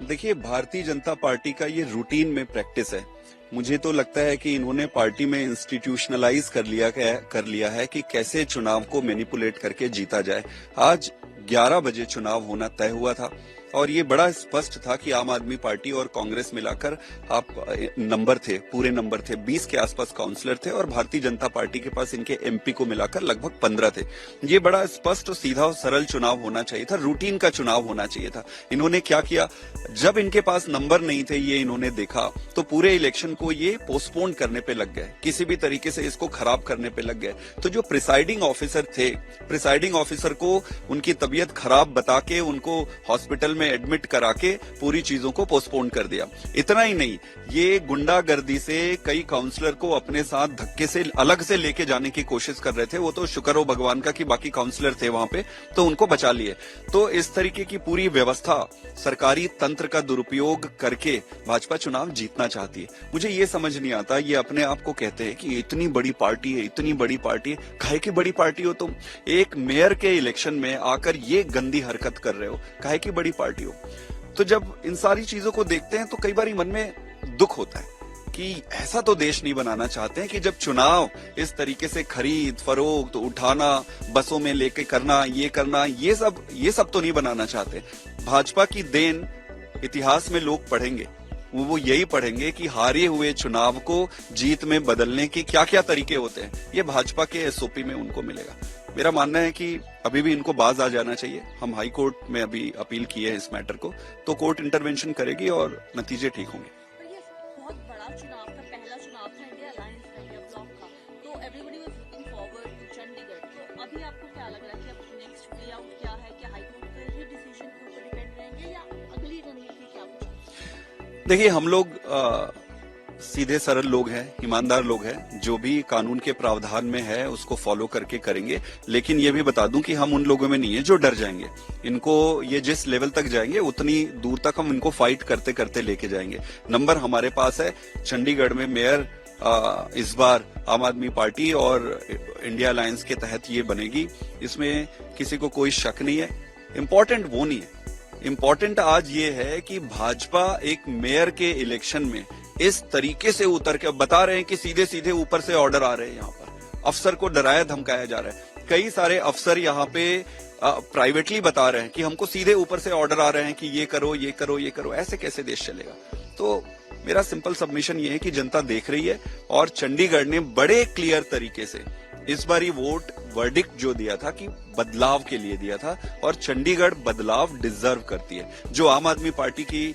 देखिए, भारतीय जनता पार्टी का ये रूटीन में प्रैक्टिस है। मुझे तो लगता है कि इन्होंने पार्टी में इंस्टीट्यूशनलाइज कर लिया है कि कैसे चुनाव को मैनिपुलेट करके जीता जाए। आज 11 बजे चुनाव होना तय हुआ था और ये बड़ा स्पष्ट था कि आम आदमी पार्टी और कांग्रेस मिलाकर आप नंबर थे, पूरे नंबर थे, 20 के आसपास काउंसलर थे और भारतीय जनता पार्टी के पास इनके एमपी को मिलाकर लगभग 15 थे। ये बड़ा स्पष्ट, सीधा और सरल चुनाव होना चाहिए था, रूटीन का चुनाव होना चाहिए था। इन्होंने क्या किया, जब इनके पास नंबर नहीं थे, ये इन्होंने देखा तो पूरे इलेक्शन को ये पोस्टपोन करने पे लग गए, किसी भी तरीके से इसको खराब करने पे लग गए। तो जो प्रिसाइडिंग ऑफिसर थे, प्रिसाइडिंग ऑफिसर को उनकी तबीयत खराब बता के उनको हॉस्पिटल में एडमिट करा के पूरी चीजों को पोस्टपोन कर दिया। इतना ही नहीं, ये गुंडागर्दी से कई काउंसलर को अपने साथ धक्के से अलग से लेके जाने की कोशिश कर रहे थे। वो तो शुक्र हो भगवान का कि बाकी काउंसलर थे वहां पे, तो उनको बचा लिए। तो इस तरीके की पूरी व्यवस्था, सरकारी तंत्र का दुरुपयोग करके भाजपा चुनाव जीतना चाहती है। मुझे ये समझ नहीं आता, ये अपने आप को कहते हैं कि इतनी बड़ी पार्टी है, इतनी बड़ी पार्टी है। काहे की बड़ी पार्टी हो तुम? एक मेयर के इलेक्शन में आकर ये गंदी हरकत कर रहे हो, काहे की बड़ी पार्टी हो? तो जब इन सारी चीजों को देखते हैं तो कई बार मन में दुख होता है कि ऐसा तो देश नहीं बनाना चाहते हैं कि जब चुनाव इस तरीके से खरीद फरोख्त, उठाना, बसों में लेके करना, ये सब तो नहीं बनाना चाहते। भाजपा की देन इतिहास में लोग पढ़ेंगे, वो यही पढ़ेंगे कि हारे हुए चुनाव को जीत में बदलने के क्या क्या तरीके होते हैं। ये भाजपा के एसओपी में उनको मिलेगा। मेरा मानना है कि अभी भी इनको बाज आ जाना चाहिए। हम हाई कोर्ट में अभी अपील की है इस मैटर को, तो कोर्ट इंटरवेंशन करेगी और नतीजे ठीक होंगे। बहुत बड़ा चुनाव था, पहला चुनाव था इंडिया अलायंस का, इंडिया ब्लॉक का, तो everybody was looking forward to Chandigarh. तो अभी आपको क्या लग रहा है कि अब नेक्स्ट वे आउट क्या है? क्या हाई कोर्ट के ही डिसीजन के ऊपर डिपेंड रहेंगे या अगली रणनीति क्या होगी? देखिए, हम लोग सीधे सरल लोग हैं, ईमानदार लोग हैं। जो भी कानून के प्रावधान में है उसको फॉलो करके करेंगे। लेकिन ये भी बता दूं कि हम उन लोगों में नहीं है जो डर जाएंगे। इनको ये जिस लेवल तक जाएंगे उतनी दूर तक हम इनको फाइट करते करते लेके जाएंगे। नंबर हमारे पास है। चंडीगढ़ में मेयर इस बार आम आदमी पार्टी और इंडिया अलायंस के तहत ये बनेगी, इसमें किसी को कोई शक नहीं है। इम्पोर्टेंट वो नहीं है, इम्पोर्टेंट आज ये है कि भाजपा एक मेयर के इलेक्शन में इस तरीके से उतर के बता रहे हैं कि सीधे सीधे ऊपर से ऑर्डर आ रहे हैं। यहाँ पर अफसर को डराया धमकाया जा रहा है। कई सारे अफसर यहाँ पे प्राइवेटली बता रहे हैं कि हमको सीधे ऊपर से ऑर्डर आ रहे हैं कि ये करो, ये करो, ये करो। ऐसे कैसे देश चलेगा? तो मेरा सिंपल सबमिशन ये है कि जनता देख रही है और चंडीगढ़ ने बड़े क्लियर तरीके से इस बारी वोट वर्डिक्ट जो दिया था कि बदलाव के लिए दिया था, और चंडीगढ़ बदलाव डिजर्व करती है। जो आम आदमी पार्टी की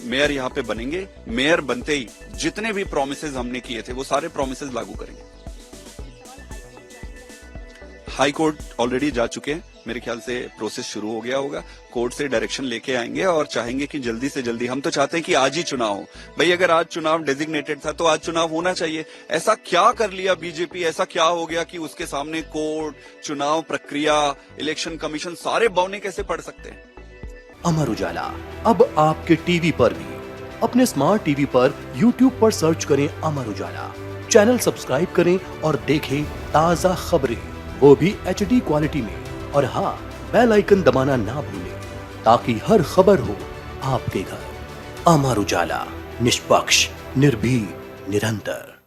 मेयर यहाँ पे बनेंगे, मेयर बनते ही जितने भी प्रोमिसेस हमने किए थे वो सारे प्रोमिसेस लागू करेंगे। हाई कोर्ट ऑलरेडी जा चुके हैं, मेरे ख्याल से प्रोसेस शुरू हो गया होगा। कोर्ट से डायरेक्शन लेके आएंगे और चाहेंगे कि जल्दी से जल्दी, हम तो चाहते हैं कि आज ही चुनाव हो। भाई, अगर आज चुनाव डेजिग्नेटेड था तो आज चुनाव होना चाहिए। ऐसा क्या कर लिया बीजेपी, ऐसा क्या हो गया कि उसके सामने कोर्ट, चुनाव प्रक्रिया, इलेक्शन कमीशन सारे बौने कैसे पड़ सकते हैं? अमर उजाला अब आपके टीवी पर भी। अपने स्मार्ट टीवी पर यूट्यूब पर सर्च करें अमर उजाला, चैनल सब्सक्राइब करें और देखें ताजा खबरें, वो भी HD क्वालिटी में। और हाँ, बेल आइकन दबाना ना भूलें ताकि हर खबर हो आपके घर। अमर उजाला, निष्पक्ष, निर्भीक, निरंतर।